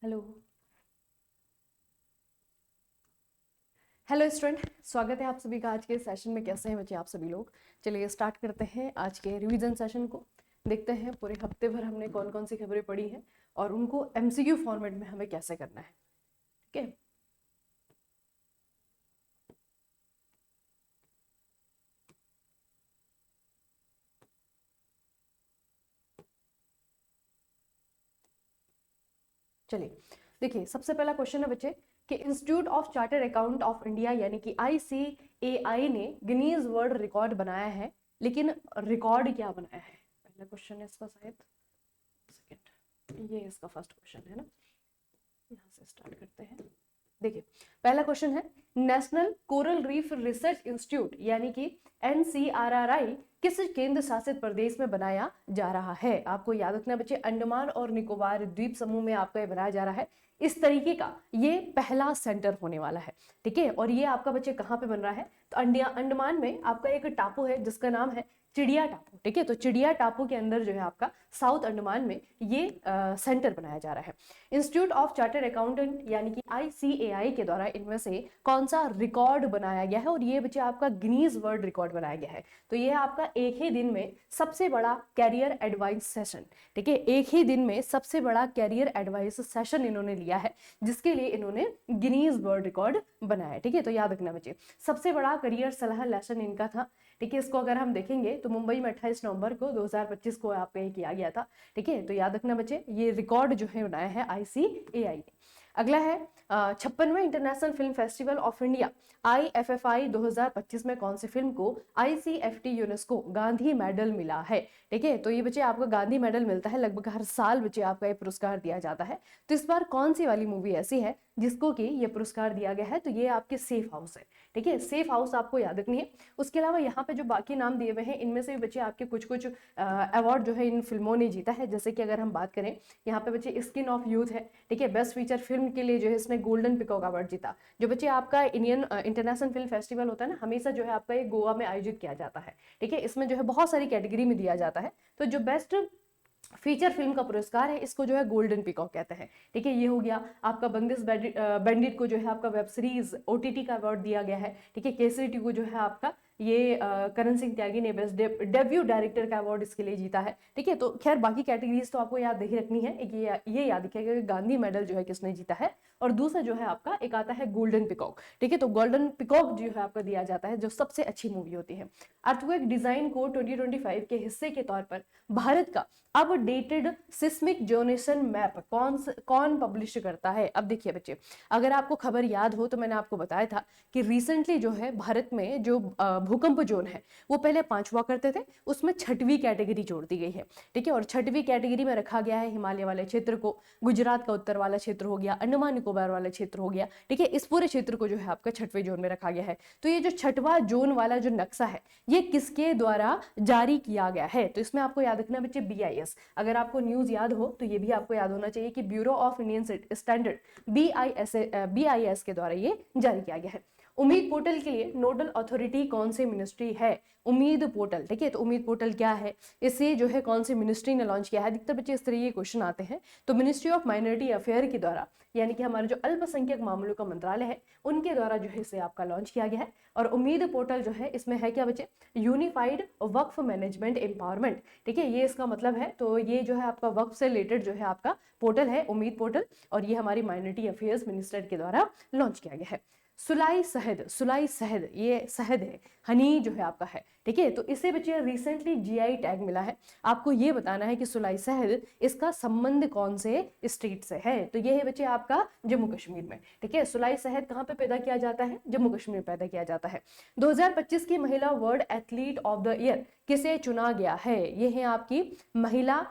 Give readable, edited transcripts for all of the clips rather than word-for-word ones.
Hello hello student, स्वागत है आप सभी का आज के सेशन में। कैसे हैं बच्चे आप सभी लोग? चलिए स्टार्ट करते हैं आज के रिवीजन सेशन को। देखते हैं पूरे हफ्ते भर हमने कौन कौन सी खबरें पढ़ी हैं और उनको एमसीक्यू फॉर्मेट में हमें कैसे करना है। ठीक है, चलिए देखिए, सबसे पहला क्वेश्चन है बच्चे कि institute of chartered account of India यानी कि आईसीएआई ने गिनीज वर्ल्ड रिकॉर्ड बनाया है, लेकिन रिकॉर्ड क्या बनाया है? पहला क्वेश्चन है इसका, शायद सेकंड, ये इसका फर्स्ट क्वेश्चन है ना। यहाँ से स्टार्ट करते हैं। देखिए, पहला क्वेश्चन है national coral reef research institute यानी कि एनसीआरआरआई किस केंद्र शासित प्रदेश में बनाया जा रहा है? आपको याद रखना है बच्चे, अंडमान और निकोबार द्वीप समूह में आपका ये बनाया जा रहा है। इस तरीके का ये पहला सेंटर होने वाला है। ठीक है, और ये आपका बच्चे कहाँ पे बन रहा है? तो अंडमान में आपका एक टापू है जिसका नाम है चिड़िया टापू। ठीक है, तो चिड़िया टापू के अंदर जो है आपका साउथ अंडमान में ये सेंटर बनाया जा रहा है। इंस्टीट्यूट ऑफ चार्टर्ड अकाउंटेंट यानी कि आईसीएआई के द्वारा इनमें से कौन सा रिकॉर्ड बनाया गया है? और ये बच्चे आपका गिनीज वर्ल्ड रिकॉर्ड बनाया गया है। तो ये आपका एक ही दिन में सबसे बड़ा कैरियर एडवाइस सेशन। ठीक है, एक ही दिन में सबसे बड़ा कैरियर एडवाइस सेशन इन्होंने लिया है, जिसके लिए इन्होंने गिनीज वर्ल्ड रिकॉर्ड बनाया। ठीक है, तो याद रखना बच्चे, सबसे बड़ा करियर सलाह लेसन इनका था। ठीक है, इसको अगर हम देखेंगे तो मुंबई में 28 नवंबर को 2025 को आपका ये किया गया था। ठीक है, तो याद रखना बच्चे, ये रिकॉर्ड जो है बनाया है आईसीएआई ने। अगला है 56वें international film festival of India IFFI 2025 में कौन सी फिल्म को आईसीएफटी यूनेस्को गांधी मेडल मिला है? ठीक है, तो ये बच्चे आपको गांधी मेडल मिलता है, लगभग हर साल बच्चे आपका ये पुरस्कार दिया जाता है। तो इस बार कौन सी वाली मूवी ऐसी है जिसको कि ये पुरस्कार दिया गया है? तो ये आपके सेफ हाउस है। ठीक है, सेफ हाउस आपको याद रखनी है। उसके अलावा यहाँ पे जो बाकी नाम दिए हुए हैं इनमें से बच्चे आपके कुछ कुछ अवार्ड जो है इन फिल्मों ने जीता है। जैसे कि अगर हम बात करें, यहाँ पे बच्चे स्किन ऑफ यूथ है। ठीक है, बेस्ट फीचर फिल्म के लिए जो है इसने गोल्डन पिकॉक अवार्ड जीता। जो बच्चे आपका इंडियन इंटरनेशनल फिल्म फेस्टिवल होता है ना, हमेशा जो है आपका ये गोवा में आयोजित किया जाता है। ठीक है, इसमें जो है बहुत सारी कैटेगरी में दिया जाता है। तो जो बेस्ट फीचर फिल्म का पुरस्कार है इसको जो है गोल्डन पिकॉक कहते हैं। ठीक है, ये हो गया आपका बंदिश बैंडिट को जो है आपका वेब सीरीज ओटीटी का अवार्ड दिया गया है। ठीक है, केसरी टू को जो है आपका ये करण सिंह त्यागी ने बेस्ट डेब्यू डायरेक्टर का अवार्ड इसके लिए जीता है। ठीक है, तो खैर बाकी कैटेगरीज तो आपको याद नहीं रखनी है। ये याद रखिएगा कि गांधी मेडल जो है किसने जीता है, और दूसरा जो है आपका एक आता है गोल्डन पिकॉक। ठीक है, तो गोल्डन पिकॉक जो है आपका दिया जाता है जो सबसे अच्छी मूवी होती है। अर्थक्वेक डिजाइन को 2025 के हिस्से के तौर पर भारत का अपडेटेड सिस्मिक जोनेशन मैप कौन पब्लिश करता है? अब देखिए बच्चे, अगर आपको खबर याद हो तो मैंने आपको बताया था कि रिसेंटली जो है भारत में जो भूकंप जोन है वो पहले 5 हुआ करते थे, उसमें 6वीं कैटेगरी जोड़ दी गई है। ठीक है, और 6वीं कैटेगरी में रखा गया है हिमालय वाले क्षेत्र को, गुजरात का उत्तर वाला क्षेत्र हो गया, अंडमान निकोबार वाला क्षेत्र हो गया। ठीक है, इस पूरे क्षेत्र को जो है आपका 6वें जोन में रखा गया है। तो ये जो 6वां जोन वाला जो नक्शा है ये किसके द्वारा जारी किया गया है? तो इसमें आपको याद रखना बच्चे BIS। अगर आपको न्यूज याद हो तो ये भी आपको याद होना चाहिए कि bureau of Indian standard BIS के द्वारा ये जारी किया गया है। उम्मीद पोर्टल के लिए नोडल अथॉरिटी कौन सी मिनिस्ट्री है? उम्मीद पोर्टल। ठीक है, तो उम्मीद पोर्टल क्या है, इसे जो है कौन सी मिनिस्ट्री ने लॉन्च किया है? अधिकतर बच्चे इस तरह के क्वेश्चन आते हैं। तो मिनिस्ट्री ऑफ माइनॉरिटी अफेयर के द्वारा, यानी कि हमारे जो अल्पसंख्यक मामलों का मंत्रालय है उनके द्वारा जो है इसे आपका लॉन्च किया गया है। और उम्मीद पोर्टल जो है इसमें है क्या बच्चे? यूनिफाइड वक्फ मैनेजमेंट एम्पावरमेंट। ठीक है, ये इसका मतलब है। तो ये जो है आपका वक्फ से रिलेटेड जो है आपका पोर्टल है उम्मीद पोर्टल, और ये हमारी माइनॉरिटी अफेयर्स मिनिस्टर के द्वारा लॉन्च किया गया है। सुलाई शहद, ये शहद है, हनी जो है आपका है। ठीक है, तो इसे बच्चे रिसेंटली GI टैग मिला है। आपको ये बताना है कि सुलाई शहद इसका संबंध कौन से स्टेट से है? तो ये है बच्चे आपका जम्मू कश्मीर में। ठीक है, सुलाई शहद कहाँ पे पैदा किया जाता है? जम्मू कश्मीर में पैदा किया जाता है। 2025 की महिला world athlete of the year किसे चुना गया है? ये है आपकी महिला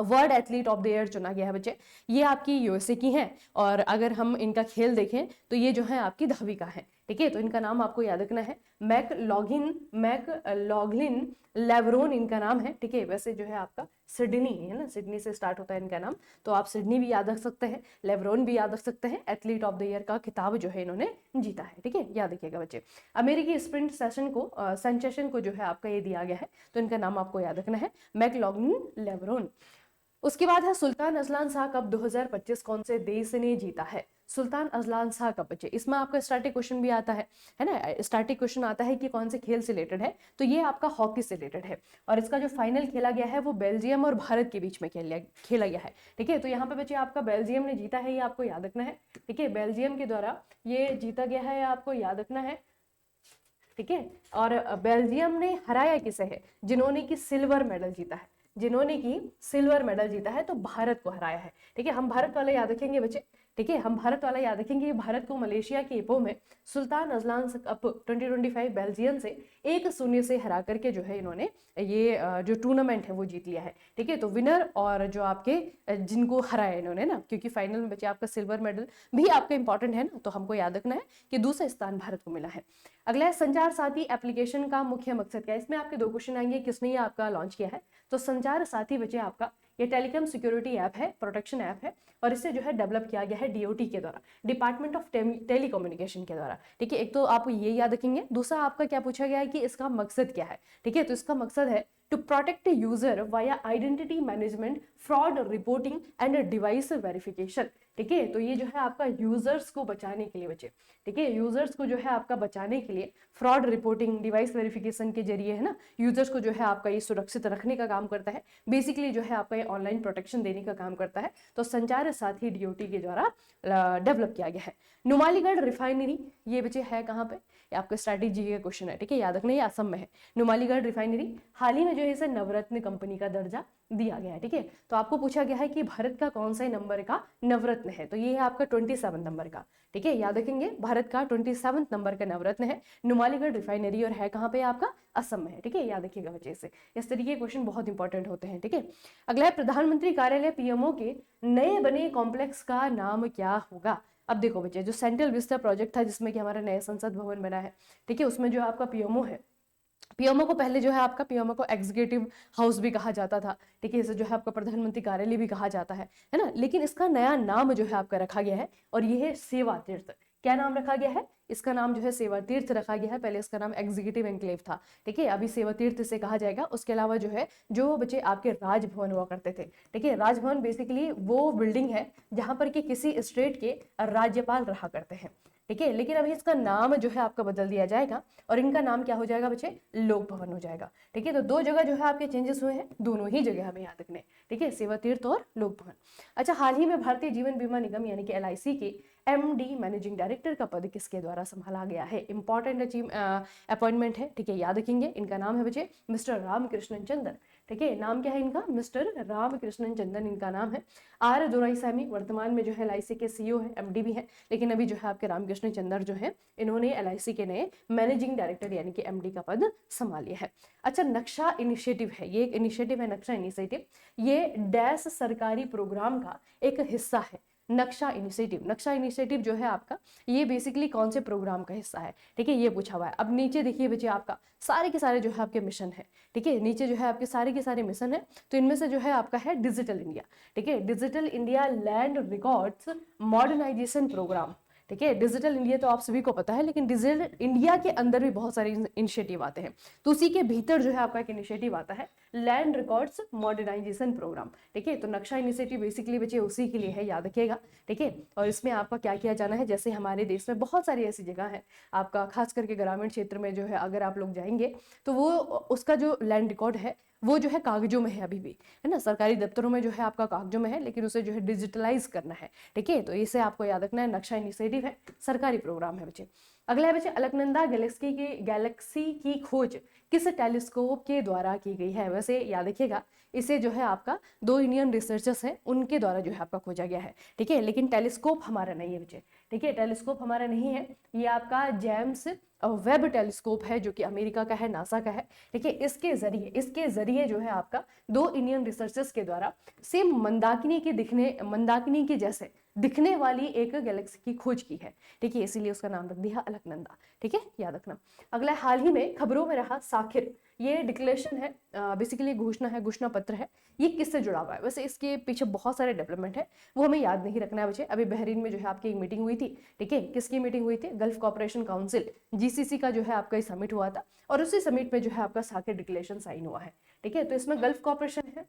world athlete of the year चुना गया है बच्चे। ये आपकी USA की हैं, और अगर हम इनका खेल देखें तो ये जो है आपकी धाविका है। ठीक है, तो इनका नाम आपको याद रखना है, मैकलॉगलिन लेवरोन इनका नाम है। ठीक है, वैसे जो है आपका सिडनी है ना, सिडनी से स्टार्ट होता है इनका नाम, तो आप सिडनी भी याद रख सकते हैं, लेवरोन भी याद रख सकते हैं। एथलीट ऑफ द ईयर का खिताब जो है इन्होंने जीता है। ठीक है, याद रखिएगा बच्चे। अमेरिकी स्प्रिंट सेंसेशन को जो है आपका ये दिया गया है, तो इनका नाम आपको याद रखना है, मैकलॉगलिन लेवरोन। उसके बाद है सुल्तान अजलान शाह कप 2025 कौन से देश ने जीता है। सुल्तान अजलान शाह कप बच्चे, इसमें आपका स्टैटिक क्वेश्चन भी आता है ना, स्टैटिक क्वेश्चन आता है कि कौन से खेल से रिलेटेड है, तो ये आपका हॉकी से रिलेटेड है। और इसका जो फाइनल खेला गया है वो बेल्जियम और भारत के बीच में खेला गया है। ठीक है, तो यहाँ पे बच्चे आपका बेल्जियम ने जीता है, ये आपको याद रखना है। ठीक है, बेल्जियम के द्वारा ये जीता गया है, आपको याद रखना है। ठीक है, और बेल्जियम ने हराया किसे है, जिन्होंने की सिल्वर मेडल जीता है, जिन्होंने की सिल्वर मेडल जीता है, तो भारत को हराया है। ठीक है, हम भारत वाला याद रखेंगे बच्चे। ठीक है, हम भारत वाला याद रखेंगे। भारत को मलेशिया के इपो में सुल्तान अजलान कप 2025 बेल्जियम से 1-0 से हरा करके जो है इन्होंने ये जो टूर्नामेंट है वो जीत लिया है। ठीक है, तो विनर और जो आपके जिनको हराया इन्होंने ना, क्योंकि फाइनल में बचे आपका सिल्वर मेडल भी आपका इंपॉर्टेंट है ना, तो हमको याद रखना है कि दूसरा स्थान भारत को मिला है। अगला है संचार साथी एप्लीकेशन का मुख्य मकसद क्या है। इसमें आपके 2 क्वेश्चन आएंगे, किसने ये आपका लॉन्च किया है। तो संचार साथी बचे आपका ये टेलीकॉम सिक्योरिटी ऐप है, प्रोटेक्शन ऐप है, और इसे जो है डेवलप किया गया है डीओटी के द्वारा, डिपार्टमेंट ऑफ टेलीकम्युनिकेशन के द्वारा। ठीक है, एक तो आप ये याद रखेंगे। दूसरा आपका क्या पूछा गया है कि इसका मकसद क्या है। ठीक है, तो इसका मकसद है to protect user via identity management, fraud reporting and device verification. ठीक है, तो ये जो है आपका यूजर्स को बचाने के लिए बचे। ठीक है, यूजर्स को जो है आपका बचाने के लिए फ्रॉड रिपोर्टिंग, डिवाइस वेरिफिकेशन के जरिए है ना, यूजर्स को जो है आपका ये सुरक्षित रखने का काम करता है। बेसिकली जो है आपका ये ऑनलाइन प्रोटेक्शन देने का काम करता है। तो संचार साथी डीओटी के द्वारा डेवलप किया गया है। नुमालीगढ़ रिफाइनरी ये बचे है कहाँ पे, ये आपका स्ट्रैटेजी का क्वेश्चन है। ठीक है, याद रखना ये असम में है। नुमालीगढ़ रिफाइनरी हाल ही में जो है इसे नवरत्न कंपनी का दर्जा दिया गया है। ठीक है, तो आपको पूछा गया है कि भारत का कौन सा नंबर का नवरत्न है, तो ये है आपका 27 नंबर का। ठीक है, याद रखेंगे भारत का 27 नंबर का नवरत्न है नुमालीगढ़ रिफाइनरी, और है कहाँ पे आपका असम में है। ठीक है, याद रखिएगा बच्चे से, इस तरीके के क्वेश्चन बहुत इंपॉर्टेंट होते हैं। ठीक है, अगला है प्रधानमंत्री कार्यालय पीएमओ के नए बने कॉम्प्लेक्स का नाम क्या होगा। अब देखो बच्चे, जो सेंट्रल विस्टा प्रोजेक्ट था जिसमें कि हमारा नया संसद भवन बना है, ठीक है, उसमें जो आपका पीएमओ है, पीएमओ को पहले जो है आपका पीएमओ को एग्जीक्यूटिव हाउस भी कहा जाता था। ठीक है, इसे जो है आपका प्रधानमंत्री कार्यालय भी कहा जाता है ना, लेकिन इसका नया नाम जो है आपका रखा गया है, और ये है सेवा तीर्थ। क्या नाम रखा गया है, इसका नाम जो है सेवा तीर्थ रखा गया है। पहले इसका नाम एग्जीक्यूटिव एनक्लेव था। ठीक है, अभी सेवा तीर्थ से कहा जाएगा। उसके अलावा जो है जो बच्चे आपके राजभवन हुआ करते थे। ठीक है, राजभवन बेसिकली वो बिल्डिंग है जहां पर कि किसी स्टेट के राज्यपाल रहा करते हैं। ठीक है, लेकिन अभी इसका नाम जो है आपका बदल दिया जाएगा, और इनका नाम क्या हो जाएगा बच्चे, लोक भवन हो जाएगा। ठीक है, तो 2 जगह जो है आपके चेंजेस हुए हैं, दोनों ही जगह हमें याद रखने। ठीक है, सेवा तीर्थ और लोक भवन। अच्छा, हाल ही में भारतीय जीवन बीमा निगम यानी कि एलआईसी के एमडी मैनेजिंग डायरेक्टर का पद किसके द्वारा संभाला गया है। इंपॉर्टेंट अपॉइंटमेंट है। ठीक है, याद रखेंगे, इनका नाम है बच्चे मिस्टर रामकृष्णन चंदन। ठीक है, नाम क्या है इनका, मिस्टर रामकृष्णन चंदन इनका नाम है। आर दोराईस्वामी वर्तमान में जो है एलआईसी के सीईओ है, एमडी भी है, लेकिन अभी जो है आपके रामकृष्ण चंदर जो है इन्होंने एलआईसी के नए मैनेजिंग डायरेक्टर यानी कि एमडी का पद संभाल लिया है। अच्छा, नक्शा इनिशिएटिव है, ये एक इनिशिएटिव है नक्शा इनिशिएटिव, ये डैश सरकारी प्रोग्राम का एक हिस्सा है। नक्शा इनिशिएटिव जो है आपका, ये बेसिकली कौन से प्रोग्राम का हिस्सा है। ठीक है, ये पूछा हुआ है। अब नीचे देखिए बच्चे, आपका सारे के सारे जो है आपके मिशन है। ठीक है, नीचे जो है आपके सारे के सारे मिशन है, तो इनमें से जो है आपका है डिजिटल इंडिया। ठीक है, digital India land records modernisation programme. ठीक है, डिजिटल इंडिया तो आप सभी को पता है, लेकिन डिजिटल इंडिया के अंदर भी बहुत सारे इनिशिएटिव आते हैं, तो उसी के भीतर जो है आपका एक इनिशिएटिव आता है लैंड रिकॉर्ड्स मॉडर्नाइजेशन प्रोग्राम। ठीक है, तो नक्शा इनिशिएटिव बेसिकली बच्चे उसी के लिए है, याद रखिएगा। ठीक है, और इसमें आपका क्या किया जाना है, जैसे हमारे देश में बहुत सारी ऐसी जगह है आपका, खास करके ग्रामीण क्षेत्र में जो है अगर आप लोग जाएंगे तो वो उसका जो लैंड रिकॉर्ड है वो जो है कागजों में है अभी भी, है ना, सरकारी दफ्तरों में जो है आपका कागजों में है, लेकिन उसे जो है डिजिटलाइज करना है। ठीक है, तो इसे आपको याद रखना है, नक्शा इनिशिएटिव है, सरकारी प्रोग्राम है बच्चे। अगला है बच्चे, अलकनंदा गैलेक्सी की खोज किस टेलीस्कोप के द्वारा की गई है। वैसे याद रखिएगा, इसे जो है आपका 2 इंडियन रिसर्चर्स हैं, उनके द्वारा जो है आपका खोजा गया है। ठीक है, लेकिन टेलीस्कोप हमारा नहीं है बच्चे। ठीक है, टेलीस्कोप हमारा नहीं है, ये आपका जेम्स वेब टेलीस्कोप है जो कि अमेरिका का है, नासा का है। ठीक है, इसके जरिए जो है आपका 2 इंडियन रिसर्चर्स के द्वारा सेम मंदाकिनी के जैसे दिखने वाली एक गैलेक्सी की खोज की है। ठीक है, इसीलिए उसका नाम रख दिया अलकनंदा। ठीक है, याद रखना। अगला, हाल ही में खबरों में रहा साखिर, ये डिक्लेरेशन है, बेसिकली घोषणा है, घोषणा पत्र है, ये किससे जुड़ा हुआ है। वैसे इसके पीछे बहुत सारे डेवलपमेंट है, वो हमें याद नहीं रखना है बच्चे। अभी बहरीन में जो है आपकी एक मीटिंग हुई थी। ठीक है, किसकी मीटिंग हुई थी, गल्फ कॉपरेशन काउंसिल जीसीसी का जो है आपका समिट हुआ था, और उसी समिट में जो है आपका साखिर डिक्लेरेशन साइन हुआ है। ठीक है, तो इसमें गल्फ कॉपरेशन है,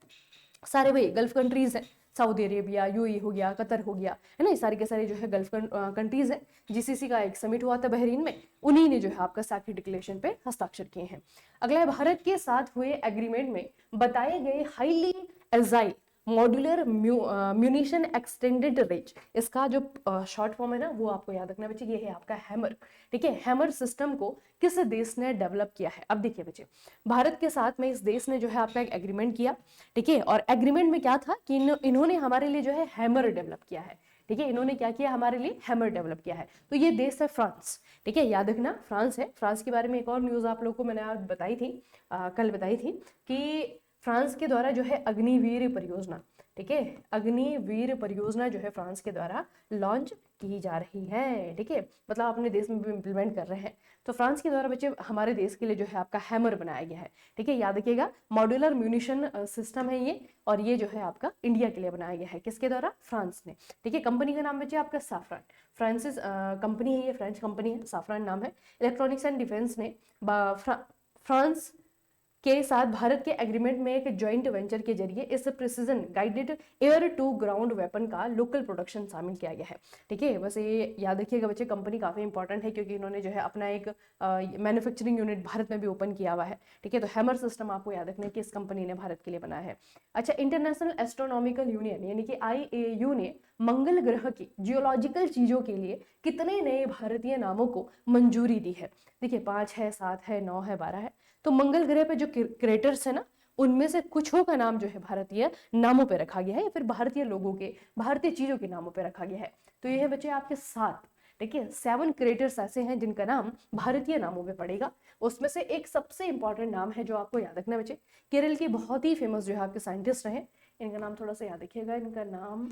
सारे भाई गल्फ कंट्रीज हैं, सऊदी अरेबिया, यूएई हो गया, कतर हो गया, है ना, ये सारे के सारे जो है गल्फ कंट्रीज हैं। जीसीसी का एक समिट हुआ था बहरीन में, उन्हीं ने जो है आपका साकी डिक्लेरेशन पे हस्ताक्षर किए हैं। अगला है, भारत के साथ हुए एग्रीमेंट में बताए गए highly agile modular munition extended range, इसका जो शॉर्ट फॉर्म है ना वो आपको याद रखना बच्चे, ये है आपका हैमर। ठीक है, हैमर सिस्टम को किस देश ने डेवलप किया है? अब देखिए बच्चे, भारत के साथ में इस देश ने जो है आपका एक एग्रीमेंट किया। ठीक है, और एग्रीमेंट में क्या था कि इन्होंने हमारे लिए जो है हैमर डेवलप किया है। ठीक है, इन्होंने क्या किया, हमारे लिए हैमर डेवलप किया है। तो ये देश है फ्रांस। ठीक है, याद रखना फ्रांस है। फ्रांस के बारे में एक और न्यूज आप लोगों को मैंने आज बताई थी, कल बताई थी कि फ्रांस के द्वारा जो है अग्निवीर परियोजना, ठीक है, अग्निवीर परियोजना जो है फ्रांस के द्वारा लॉन्च की जा रही है। ठीक है, मतलब अपने देश में भी इम्प्लीमेंट कर रहे हैं। तो फ्रांस के द्वारा बच्चे हमारे देश के लिए जो है आपका हैमर बनाया गया है। ठीक है, याद रखिएगा मॉड्यूलर म्यूनिशन सिस्टम है ये, और ये जो है आपका इंडिया के लिए बनाया गया है। किसके द्वारा? फ्रांस ने। ठीक है, कंपनी का नाम बच्चे आपका साफरान, फ्रांसिस कंपनी है, ये फ्रेंच कंपनी है, साफरान नाम है। इलेक्ट्रॉनिक्स एंड डिफेंस ने फ्रांस के साथ भारत के एग्रीमेंट में एक जॉइंट वेंचर के जरिए इस precision guided air to ground weapon का लोकल प्रोडक्शन शामिल किया गया है। ठीक है, बस ये याद रखिएगा बच्चे, कंपनी काफी इंपॉर्टेंट है क्योंकि इन्होंने जो है अपना एक मैन्युफैक्चरिंग यूनिट भारत में भी ओपन किया हुआ है। ठीक है, तो हैमर सिस्टम आपको याद रखना है कि इस कंपनी ने भारत के लिए बनाया है। अच्छा, इंटरनेशनल एस्ट्रोनॉमिकल यूनियन यानी कि IAU ने मंगल ग्रह की जियोलॉजिकल चीजों के लिए कितने नए भारतीय नामों को मंजूरी दी है? देखिए 5 है, 7 है, 9 है, 12 है। तो मंगल ग्रह पे जो क्रेटर्स है ना, उनमें से कुछों का नाम जो है भारतीय नामों पे रखा गया है, या फिर भारतीय लोगों के, भारतीय चीजों के नामों पे रखा गया है। तो ये है बच्चे आपके 7, ठीक है, 7 क्रेटर्स ऐसे हैं जिनका नाम भारतीय नामों में पड़ेगा। उसमें से एक सबसे इंपॉर्टेंट नाम है जो आपको याद रखना है बच्चे, केरल के बहुत ही फेमस जो है आपके साइंटिस्ट रहे, इनका नाम थोड़ा सा याद रखिएगा। इनका नाम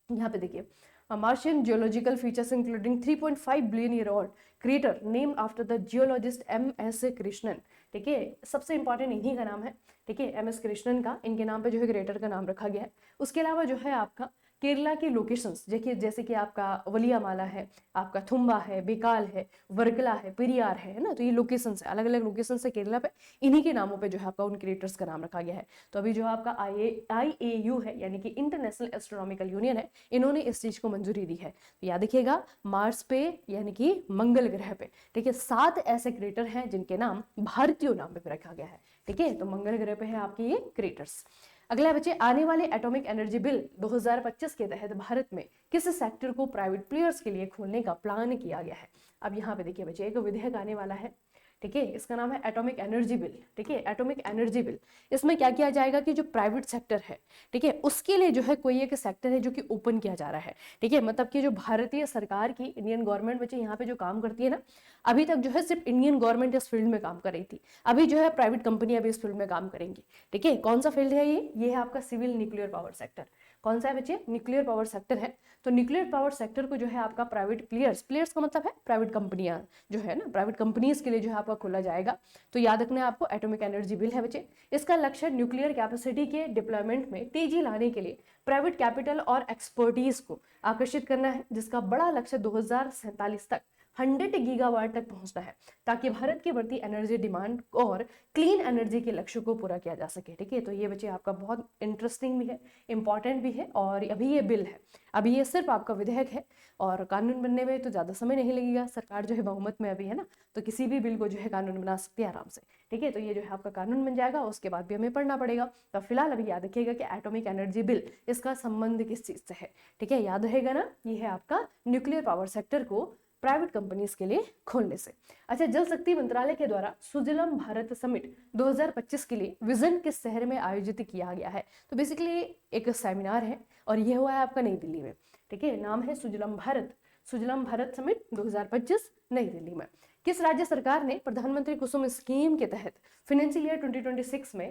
यहाँ पे देखिए, Martian geological features including 3.5 billion year old crater named after the geologist M.S. Krishnan. ठीक है, सबसे इंपॉर्टेंट इन्हीं का नाम है। ठीक है, M.S. कृष्णन का, इनके नाम पे जो है क्रेटर का नाम रखा गया है। उसके अलावा जो है आपका केरला के लोकेशंस देखिए, जैसे कि आपका वलियामाला है, आपका थुम्बा है, बेकाल है, वर्कला है, पेरियार है ना, तो ये लोकेशंस है, अलग अलग लोकेशंस है केरला पे, इन्हीं के नामों पे जो है आपका उन क्रिएटर्स का नाम रखा गया है। तो अभी जो आपका IAU है यानी कि इंटरनेशनल एस्ट्रोनॉमिकल यूनियन है, इन्होंने इस चीज को मंजूरी दी है। तो याद रखिएगा मार्स पे यानी कि मंगल ग्रह पे, ठीक है, 7 ऐसे क्रेटर हैं जिनके नाम भारतीय नाम पे रखा गया है। ठीक है, तो मंगल ग्रह पे है आपके ये क्रेटर्स। अगला बच्चे, आने वाले एटॉमिक एनर्जी बिल 2025 के तहत भारत में किस सेक्टर को प्राइवेट प्लेयर्स के लिए खोलने का प्लान किया गया है? अब यहाँ पे देखिए बच्चे, एक विधेयक आने वाला है। ठीक है, इसका नाम है एटॉमिक एनर्जी बिल। ठीक है, एटॉमिक एनर्जी बिल, इसमें क्या किया जाएगा कि जो प्राइवेट सेक्टर है, ठीक है, उसके लिए जो है कोई एक सेक्टर है जो कि ओपन किया जा रहा है। ठीक है, मतलब कि जो भारतीय सरकार की, इंडियन गवर्नमेंट बच्चे यहाँ पे जो काम करती है ना, अभी तक जो है सिर्फ इंडियन गवर्नमेंट इस फील्ड में काम कर रही थी, अभी जो है प्राइवेट कंपनी अभी इस फील्ड में काम करेंगी। ठीक है, कौन सा फील्ड है ये है आपका सिविल न्यूक्लियर पावर सेक्टर। कौन सा है बच्चे? न्यूक्लियर पावर सेक्टर है। तो न्यूक्लियर पावर सेक्टर को जो है आपका प्राइवेट प्लेयर्स का मतलब है प्राइवेट कंपनियां जो है ना, प्राइवेट कंपनीज के लिए जो है आपका खोला जाएगा। तो याद रखना है आपको, एटॉमिक एनर्जी बिल है बच्चे। इसका लक्ष्य न्यूक्लियर कैपेसिटी के डिप्लॉयमेंट में तेजी लाने के लिए प्राइवेट कैपिटल और एक्सपर्टीज को आकर्षित करना है, जिसका बड़ा लक्ष्य 2047 तक 100 गीगावाट तक पहुंचना है, ताकि भारत की बढ़ती एनर्जी डिमांड और क्लीन एनर्जी के लक्ष्य को पूरा किया जा सके। ठीक है, तो ये बच्चे आपका बहुत इंटरेस्टिंग भी है, इंपॉर्टेंट भी है, और अभी ये बिल है, अभी ये सिर्फ आपका विधेयक है, और कानून बनने में तो ज़्यादा समय नहीं लगेगा। सरकार जो है बहुमत में अभी है ना, तो किसी भी बिल को जो है कानून बना सकती है आराम से। ठीक है, तो ये जो है आपका कानून बन जाएगा, उसके बाद भी हमें पढ़ना पड़ेगा। तो फिलहाल अभी याद रखिएगा कि एटॉमिक एनर्जी बिल, इसका संबंध किस चीज़ से है? ठीक है, याद रहेगा ना, ये है आपका न्यूक्लियर पावर सेक्टर को प्राइवेट कंपनीज के लिए खोलने से। अच्छा, जल शक्ति मंत्रालय के द्वारा सुजलम भारत समिट 2025 के लिए विजन किस शहर में आयोजित किया गया है? तो बेसिकली एक सेमिनार है, और ये हुआ है आपका नई दिल्ली में। ठीक है, नाम है सुजलम भारत समिट 2025 नई दिल्ली में। किस राज्य सरकार ने प्रधानमंत्री कुसुम स्कीम के तहत फाइनेंशियल ईयर 2026 में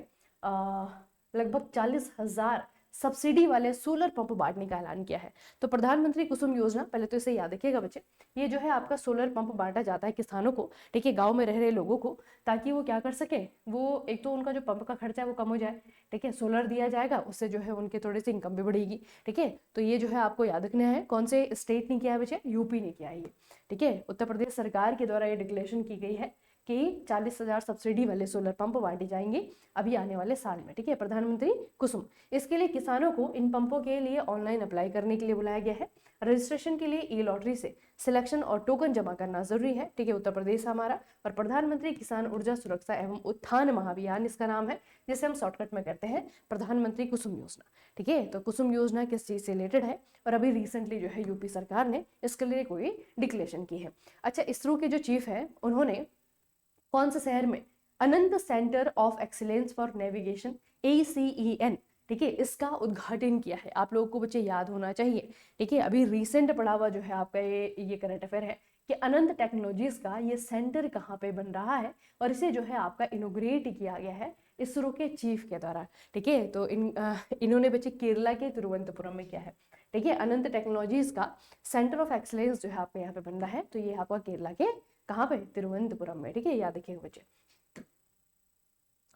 लगभग 40,000 सब्सिडी वाले सोलर पंप बांटने का ऐलान किया है? तो प्रधानमंत्री कुसुम योजना, पहले तो इसे याद रखिएगा बच्चे, ये जो है आपका सोलर पंप बांटा जाता है किसानों को, ठीक है, गांव में रह रहे लोगों को, ताकि वो क्या कर सके, वो एक तो उनका जो पंप का खर्चा है वो कम हो जाए। ठीक है, सोलर दिया जाएगा, उससे जो है उनके थोड़ी सी इनकम भी बढ़ेगी। ठीक है, तो ये जो है आपको याद रखना है। कौन से स्टेट ने किया है बच्चे? यूपी ने किया है ये। ठीक है, उत्तर प्रदेश सरकार के द्वारा ये डिक्लेरेशन की गई है कि 40,000 सब्सिडी वाले सोलर पंप बांटे जाएंगे अभी आने वाले साल में, ठीक है, प्रधानमंत्री कुसुम। इसके लिए किसानों को इन पंपों के लिए ऑनलाइन अप्लाई करने के लिए बुलाया गया है। रजिस्ट्रेशन के लिए ई लॉटरी से सिलेक्शन और टोकन जमा करना जरूरी है, ठीक है, उत्तर प्रदेश हमारा। और प्रधानमंत्री किसान ऊर्जा सुरक्षा एवं उत्थान महाअभियान इसका नाम है, जिसे हम शॉर्टकट में कहते हैं प्रधानमंत्री कुसुम योजना, ठीक है। तो कुसुम योजना किस चीज से रिलेटेड है, और अभी रिसेंटली जो है यूपी सरकार ने इसके लिए कोई डिक्लेरेशन की है। अच्छा, इसरो के जो चीफ है उन्होंने कौन से शहर में Anant centre of excellence for navigation ACEN, ठीक है, इसका उद्घाटन किया है। आप लोगों को बच्चे याद होना चाहिए, ठीक है, अभी रिसेंट पढ़ा हुआ जो है आपका ये करंट अफेयर है कि अनंत टेक्नोलॉजीज का ये सेंटर कहाँ पे बन रहा है, और इसे जो है आपका इनोग्रेट किया गया है इसरो के चीफ के द्वारा, ठीक है। तो इन्होंने बच्चे केरला के तिरुवनंतपुरम में किया है, ठीक है। अनंत टेक्नोलॉजीज का सेंटर ऑफ एक्सीलेंस जो है आपके यहाँ पे बन रहा है, तो ये आपका केरला के कहाँ पे, तिरुवनंतपुरम में, ठीक है, याद रखिएगा बच्चे।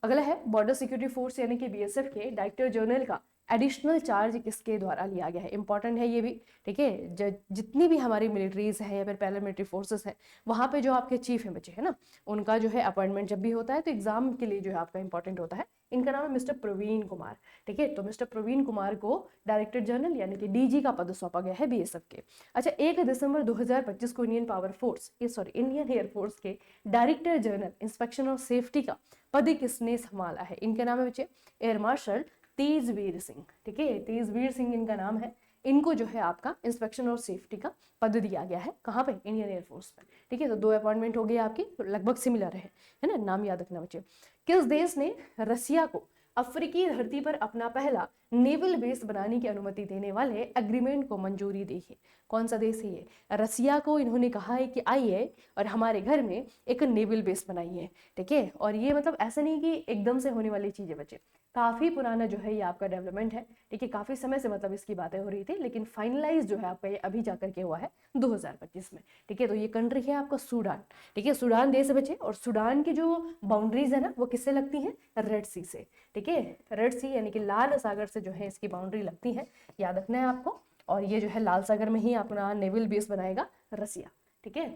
अगला है बॉर्डर सिक्योरिटी फोर्स यानी कि BSF के डायरेक्टर जनरल का एडिशनल चार्ज किसके द्वारा लिया गया है, इंपॉर्टेंट है ये भी, ठीक है। जितनी भी हमारी मिलिट्रीज है या फिर पैरामिलिट्री फोर्सेस है, वहां पे जो आपके चीफ है बच्चे है ना, उनका जो है अपॉइंटमेंट जब भी होता है तो एग्जाम के लिए जो है आपका इंपॉर्टेंट होता है। इनका नाम है मिस्टर प्रवीण कुमार, ठीक है। तो मिस्टर प्रवीण कुमार को डायरेक्टर जनरल यानी कि DG का पद सौंपा गया है BSF के। अच्छा, 1 दिसंबर 2025 को इंडियन एयरफोर्स के डायरेक्टर जनरल इंस्पेक्शन और सेफ्टी का पद किसने संभाला है, इनका नाम है बच्चे एयर मार्शल तेजवीर सिंह, ठीक है, तेजवीर सिंह इनका नाम है। इनको जो है आपका इंस्पेक्शन और सेफ्टी का पद दिया गया है, कहाँ पे, इंडियन एयरफोर्स में, ठीक है। तो 2 अपॉइंटमेंट हो गई आपकी, लगभग सिमिलर है ना, नाम याद रखना बच्चे। किस देश ने रसिया को अफ्रीकी धरती पर अपना पहला नेवल बेस बनाने की अनुमति देने वाले एग्रीमेंट को मंजूरी दी है, कौन सा देश है ये, रसिया को इन्होंने कहा है कि आइए और हमारे घर में एक नेवल बेस बनाइए, ठीक है। और ये मतलब ऐसा नहीं कि एकदम से होने वाली चीज है बच्चे, काफी पुराना जो है ये आपका डेवलपमेंट है, ठीक है, काफी समय से मतलब इसकी बातें हो रही थी, लेकिन फाइनलाइज जो है आपका ये अभी जाकर के हुआ है 2025 में, ठीक है। तो ये कंट्री है आपका सूडान, ठीक है, सूडान देश है बच्चे, और सूडान की जो बाउंड्रीज है ना वो किससे लगती है, रेड सी से, ठीक है, रेड सी यानी कि लाल सागर से जो है इसकी बाउंड्री लगती है, याद रखना है आपको। और ये जो है लाल सागर में ही अपना नेवल बेस बनाएगा रसिया, ठीक है।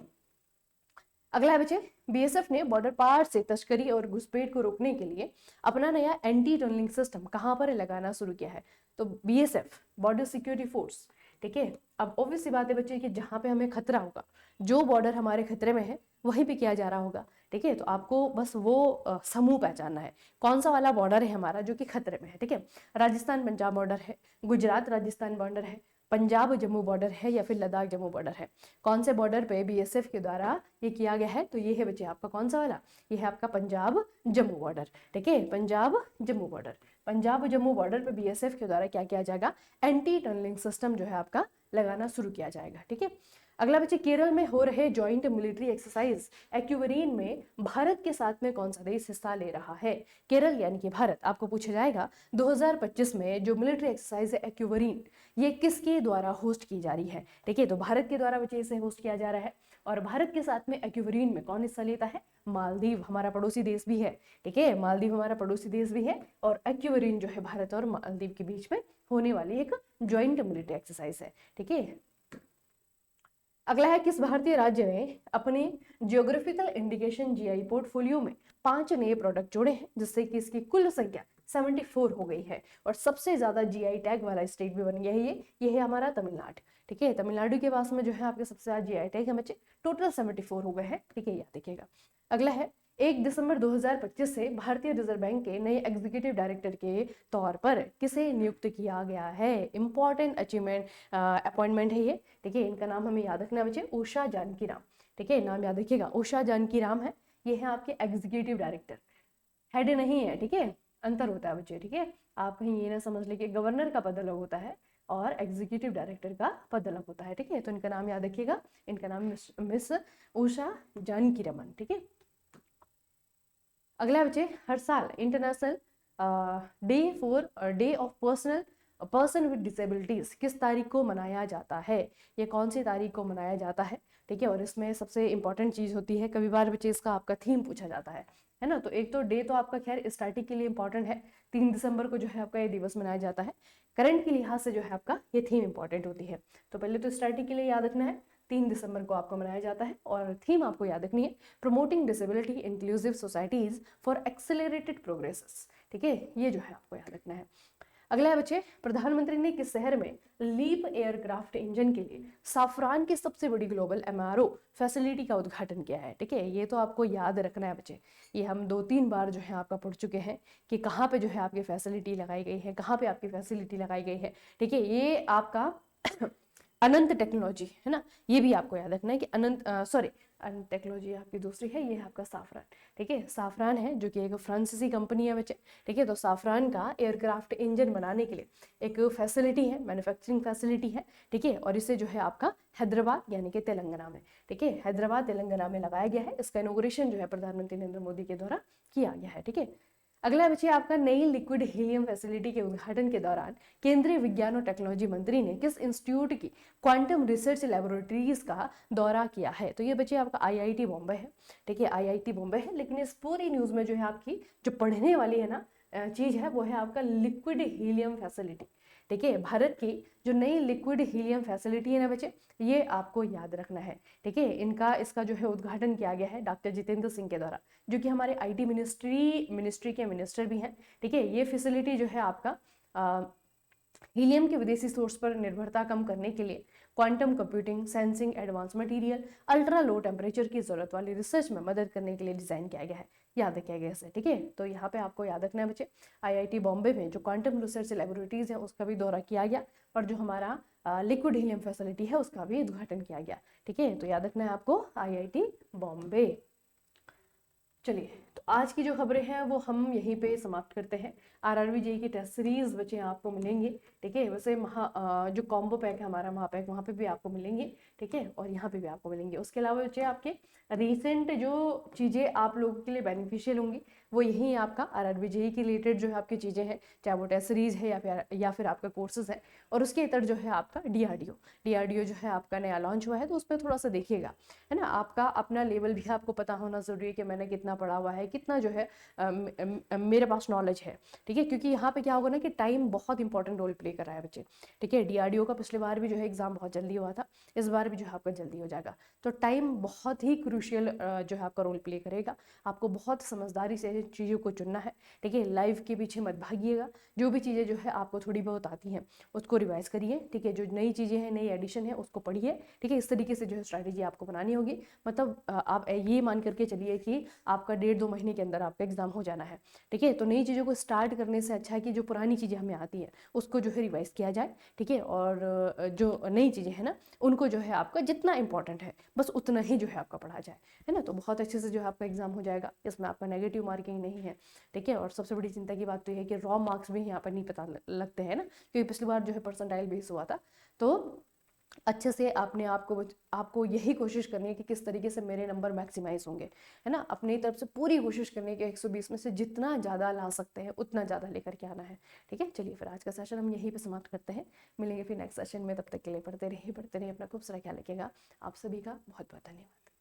अगला है बच्चे, BSF ने बॉर्डर पार से तस्करी और घुसपैठ को रोकने के लिए अपना नया एंटी टनलिंग सिस्टम कहां पर लगाना शुरू किया है, तो BSF बॉर्डर सिक्योरिटी फोर्स, ठीक है। अब ऑब्वियस सी बात है बच्चे कि जहां पे हमें खतरा होगा, जो बॉर्डर हमारे खतरे में है वहीं पे किया जा रहा होगा, ठीक है। तो आपको बस वो समूह पहचानना है, कौन सा वाला बॉर्डर है हमारा जो कि खतरे में है, ठीक है। राजस्थान पंजाब बॉर्डर है, गुजरात राजस्थान बॉर्डर है, पंजाब जम्मू बॉर्डर है, या फिर लद्दाख जम्मू बॉर्डर है, कौन से बॉर्डर पे BSF के द्वारा ये किया गया है, तो ये है बच्चे आपका कौन सा वाला, ये है आपका पंजाब जम्मू बॉर्डर, ठीक है, पंजाब जम्मू बॉर्डर। पंजाब जम्मू बॉर्डर पे BSF के द्वारा क्या किया जाएगा, एंटी टनलिंग सिस्टम जो है आपका लगाना शुरू किया जाएगा, ठीक है। अगला बच्चे, केरल में हो रहे ज्वाइंट मिलिट्री एक्सरसाइज एक्यूवरीन में भारत के साथ में कौन सा देश हिस्सा ले रहा है, केरल यानी कि भारत। आपको पूछा जाएगा 2025 में जो मिलिट्री एक्सरसाइज है एक्यूवरीन, ये किसके द्वारा होस्ट की जा रही है, ठीक है। तो भारत के द्वारा बच्चे इसे होस्ट किया जा रहा है, और भारत के साथ में एक्यूवरीन में कौन हिस्सा लेता है, मालदीव हमारा पड़ोसी देश भी है, ठीक है, मालदीव हमारा पड़ोसी देश भी है, और एक्यूवरीन जो है भारत और मालदीव के बीच में होने वाली एक ज्वाइंट मिलिट्री एक्सरसाइज है, ठीक है। अगला है, किस भारतीय राज्य ने अपने जियोग्राफिकल इंडिकेशन GI पोर्टफोलियो में 5 नए प्रोडक्ट जोड़े हैं, जिससे कि इसकी कुल संख्या 74 हो गई है, और सबसे ज्यादा GI टैग वाला स्टेट भी बन गया है ये है हमारा तमिलनाडु, ठीक है। तमिलनाडु के पास में जो है आपके सबसे ज्यादा GI टैग है बच्चे, टोटल 74 हो गए हैं, ठीक है, याद रखिएगा। अगला है, 1 दिसंबर 2025 से भारतीय रिजर्व बैंक के नए एग्जीक्यूटिव डायरेक्टर के तौर पर किसे नियुक्त किया गया है, इंपॉर्टेंट अचीवमेंट अपॉइंटमेंट है ये, ठीक है। इनका नाम हमें याद रखना बच्चे, उषा जानकी राम, ठीक है, नाम याद रखिएगा, उषा जानकी राम है, ये है आपके एग्जीक्यूटिव डायरेक्टर, हेड नहीं है, ठीक है, अंतर होता है बच्चे, ठीक है। आप कहीं ये ना समझ लीजिए गवर्नर का पद अलग होता है और एग्जीक्यूटिव डायरेक्टर का पद अलग होता है, ठीक है। तो इनका नाम याद रखिएगा, इनका नाम मिस उषा जानकी रमन, ठीक है। अगला बच्चे, हर साल international day of person with disabilities किस तारीख को मनाया जाता है, ये कौन सी तारीख को मनाया जाता है, ठीक है। और इसमें सबसे इंपॉर्टेंट चीज होती है, कभी बार बच्चे इसका आपका थीम पूछा जाता है ना। तो एक तो डे तो आपका खैर स्टार्टिंग के लिए इंपॉर्टेंट है, 3 दिसंबर को जो है आपका ये दिवस मनाया जाता है। करंट के लिहाज से जो है आपका ये थीम इंपॉर्टेंट होती है, तो पहले तो स्टार्टिंग के लिए याद रखना है 3 दिसंबर को आपको मनाया जाता है। और थीम आपको याद रखनी है, promoting disability inclusive societies for accelerated progresses. ठीक है, ये जो है आपको याद रखना है। अगला है बच्चे, प्रधानमंत्री ने किस शहर में लीप एयरक्राफ्ट इंजन के लिए साफरान की सबसे बड़ी ग्लोबल एमआरओ फैसिलिटी का उद्घाटन किया है। ठीक है, ये तो आपको याद रखना है बच्चे, ये हम 2-3 बार जो है आपका पढ़ चुके हैं कि कहाँ पे जो है आपकी फैसिलिटी लगाई गई है, कहाँ पे आपकी फैसिलिटी लगाई गई है। ठीक है, ये आपका अनंत टेक्नोलॉजी है ना, ये भी आपको याद रखना है कि अनंत टेक्नोलॉजी आपकी दूसरी है, ये है आपका साफरान। ठीक है, साफरान है जो कि एक फ्रांसीसी कंपनी है बच्चे। ठीक है, तो साफरान का एयरक्राफ्ट इंजन बनाने के लिए एक फैसिलिटी है, मैन्युफैक्चरिंग फैसिलिटी है। ठीक है, और इसे जो है आपका हैदराबाद यानी कि तेलंगाना में, ठीक है, हैदराबाद तेलंगाना में लगाया गया है। इसका इनॉग्रेशन जो है प्रधानमंत्री नरेंद्र मोदी के द्वारा किया गया है। ठीक है, अगला बच्चे आपका नई लिक्विड हीलियम फैसिलिटी के उद्घाटन के दौरान केंद्रीय विज्ञान और टेक्नोलॉजी मंत्री ने किस इंस्टीट्यूट की क्वांटम रिसर्च लैबोरेटरीज का दौरा किया है? तो ये बच्चे आपका आईआईटी बॉम्बे है। ठीक है, आईआईटी बॉम्बे है, लेकिन इस पूरी न्यूज में जो है आपकी जो पढ़ने वाली है ना चीज है वो है आपका लिक्विड हीलियम फैसिलिटी। ठीक है, भारत की जो नई लिक्विड हीलियम फैसिलिटी है ना बच्चे, ये आपको याद रखना है। ठीक है, इसका जो है उद्घाटन किया गया है डॉक्टर जितेंद्र सिंह के द्वारा, जो कि हमारे आईटी मिनिस्ट्री के मिनिस्टर भी हैं। ठीक है, ये फैसिलिटी जो है आपका हीलियम के विदेशी सोर्स पर निर्भरता कम करने के लिए quantum computing, sensing, advance material, ultra low temperature की जरूरत वाली रिसर्च में मदद करने के लिए डिजाइन किया गया है, याद रखा गया इसे। ठीक है, तो यहाँ पे आपको याद रखना है बच्चे, आईआईटी बॉम्बे में जो क्वांटम रिसर्च लैबोरेटरीज है उसका भी दौरा किया गया, और जो हमारा लिक्विड हीलियम फैसिलिटी है उसका भी उद्घाटन किया गया। ठीक है, तो याद रखना है आपको आईआईटी बॉम्बे। चलिए, तो आज की जो खबरें हैं वो हम यहीं पे समाप्त करते हैं। आरआरबी जेई की टेस्ट सीरीज बच्चे आपको मिलेंगे। ठीक है, वैसे जो कॉम्बो पैक है हमारा महापैक, वहाँ पे भी आपको मिलेंगे। ठीक है, और यहाँ पे भी आपको मिलेंगे। उसके अलावा बच्चे आपके रिसेंट जो चीज़ें आप लोगों के लिए बेनिफिशियल होंगी वो यही आपका आरआरबी जेई के रिलेटेड जो है आपकी चीज़ें हैं, चाहे वो टेस्ट सीरीज है या फिर आपका कोर्सेज है। और उसके इतर जो है आपका डीआरडीओ जो है आपका नया लॉन्च हुआ है, तो उस पर थोड़ा सा देखिएगा, है ना। आपका अपना लेवल भी आपको पता होना जरूरी है कि मैंने कितना पढ़ा हुआ है, कितना जो है मेरे पास नॉलेज है। ठीक है, क्योंकि यहाँ पे क्या होगा ना कि टाइम बहुत इंपॉर्टेंट रोल प्ले कर रहा है बच्चे। ठीक है, डीआरडीओ का पिछले बार भी जो है एग्जाम बहुत जल्दी हुआ था, इस बार भी जो है आपका जल्दी हो जाएगा। तो टाइम बहुत ही क्रूशियल जो है आपका रोल प्ले करेगा। आपको बहुत समझदारी से चीज़ों को चुनना है। ठीक है, लाइफ के पीछे मत भागिएगा। जो भी चीज़ें जो है आपको थोड़ी बहुत आती हैं उसको रिवाइज करिए। ठीक है, जो नई चीज़ें हैं, नई एडिशन है, उसको पढ़िए। ठीक है, इस तरीके से जो है स्ट्रैटेजी आपको बनानी होगी। मतलब आप ये मान करके चलिए कि आपका 1.5-2 महीने के अंदर आपका एग्जाम हो जाना है। ठीक है, तो नई चीज़ों को स्टार्ट करने से अच्छा है कि जो पुरानी चीज़ें हमें आती हैं उसको जो है रिवाइज किया जाए। ठीक है, और जो नई चीज़ें हैं ना उनको जो है आपका जितना इंपॉर्टेंट है बस उतना ही जो है आपका पढ़ा जाए, है ना। तो बहुत अच्छे से जो है आपका एग्जाम हो जाएगा, इसमें आपका नेगेटिव मार्किंग नहीं है। ठीक है, और सबसे बड़ी चिंता की बात तो यह है कि रॉ मार्क्स भी यहाँ पर नहीं पता लगते हैं ना, क्योंकि पिछली बार जो है परसेंटाइल बेस हुआ था। तो अच्छे से आपको यही कोशिश करनी है कि किस तरीके से मेरे नंबर मैक्सिमाइज होंगे, है ना। अपनी तरफ से पूरी कोशिश करनी है कि 120 में से जितना ज़्यादा ला सकते हैं उतना ज़्यादा लेकर के आना है। ठीक है, चलिए फिर आज का सेशन हम यहीं पे समाप्त करते हैं। मिलेंगे फिर नेक्स्ट सेशन में, तब तक के लिए पढ़ते रहिए अपना खूब सारा ख्याल रखिएगा। आप सभी का बहुत बहुत धन्यवाद।